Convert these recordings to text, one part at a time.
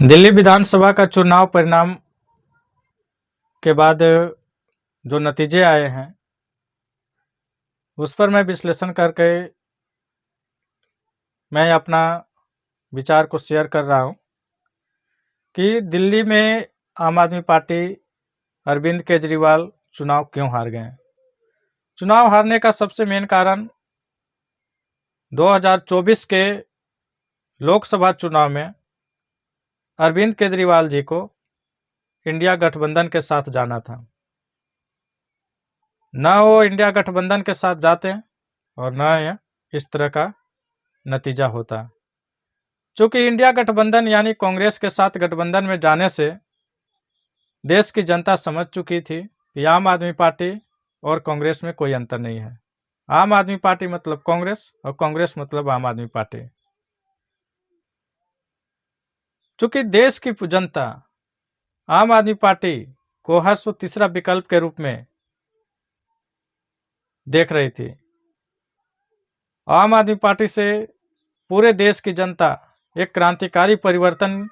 दिल्ली विधानसभा का चुनाव परिणाम के बाद जो नतीजे आए हैं उस पर मैं विश्लेषण करके मैं अपना विचार को शेयर कर रहा हूं कि दिल्ली में आम आदमी पार्टी अरविंद केजरीवाल चुनाव क्यों हार गए। चुनाव हारने का सबसे मेन कारण 2024 के लोकसभा चुनाव में अरविंद केजरीवाल जी को इंडिया गठबंधन के साथ जाना था। न वो इंडिया गठबंधन के साथ जाते और न इस तरह का नतीजा होता। चूंकि इंडिया गठबंधन यानी कांग्रेस के साथ गठबंधन में जाने से देश की जनता समझ चुकी थी कि आम आदमी पार्टी और कांग्रेस में कोई अंतर नहीं है। आम आदमी पार्टी मतलब कांग्रेस और कांग्रेस मतलब आम आदमी पार्टी। चूंकि देश की जनता आम आदमी पार्टी को हर सो तीसरा विकल्प के रूप में देख रही थी, आम आदमी पार्टी से पूरे देश की जनता एक क्रांतिकारी परिवर्तन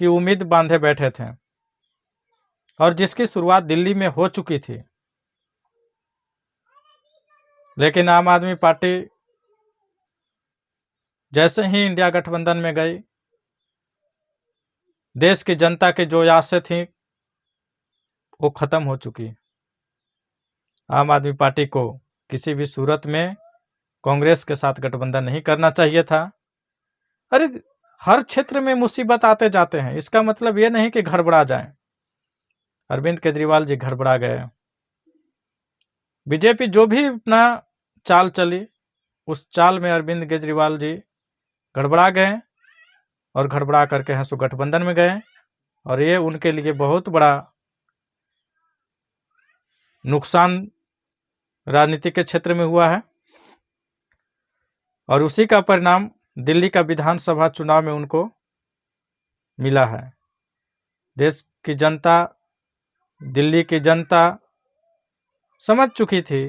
की उम्मीद बांधे बैठे थे और जिसकी शुरुआत दिल्ली में हो चुकी थी। लेकिन आम आदमी पार्टी जैसे ही इंडिया गठबंधन में गई, देश की जनता की जो आसें थी वो खत्म हो चुकी। आम आदमी पार्टी को किसी भी सूरत में कांग्रेस के साथ गठबंधन नहीं करना चाहिए था। अरे हर क्षेत्र में मुसीबत आते जाते हैं, इसका मतलब ये नहीं कि गड़बड़ा जाए। अरविंद केजरीवाल जी गड़बड़ा गए। बीजेपी जो भी अपना चाल चली उस चाल में अरविंद केजरीवाल जी गड़बड़ा गए और गड़बड़ा करके हंसू गठबंधन में गए और ये उनके लिए बहुत बड़ा नुकसान राजनीति के क्षेत्र में हुआ है और उसी का परिणाम दिल्ली का विधानसभा चुनाव में उनको मिला है। देश की जनता, दिल्ली की जनता समझ चुकी थी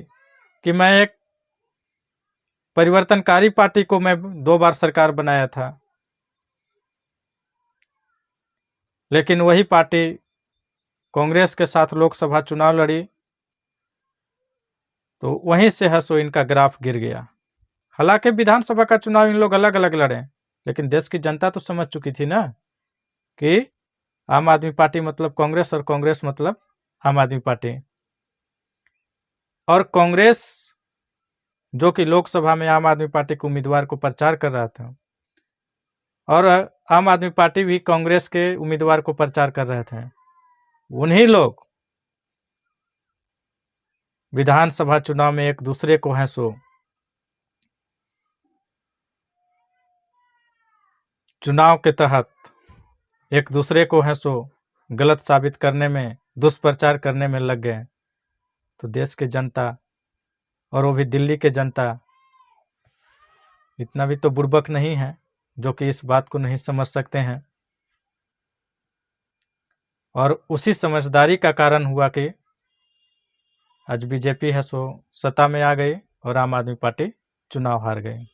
कि मैं एक परिवर्तनकारी पार्टी को मैं 2 बार सरकार बनाया था, लेकिन वही पार्टी कांग्रेस के साथ लोकसभा चुनाव लड़ी तो वहीं से हंसो इनका ग्राफ गिर गया। हालांकि विधानसभा का चुनाव इन लोग अलग अलग लड़े, लेकिन देश की जनता तो समझ चुकी थी ना कि आम आदमी पार्टी मतलब कांग्रेस और कांग्रेस मतलब आम आदमी पार्टी। और कांग्रेस जो कि लोकसभा में आम आदमी पार्टी के उम्मीदवार को प्रचार कर रहा था और आम आदमी पार्टी भी कांग्रेस के उम्मीदवार को प्रचार कर रहे थे, उन्हीं लोग विधानसभा चुनाव में एक दूसरे को है सो चुनाव के तहत एक दूसरे को है सो गलत साबित करने में, दुष्प्रचार करने में लग गए। तो देश की जनता और वो भी दिल्ली के जनता इतना भी तो बुर्बक नहीं है जो कि इस बात को नहीं समझ सकते हैं। और उसी समझदारी का कारण हुआ कि आज बीजेपी है सो सत्ता में आ गई और आम आदमी पार्टी चुनाव हार गई।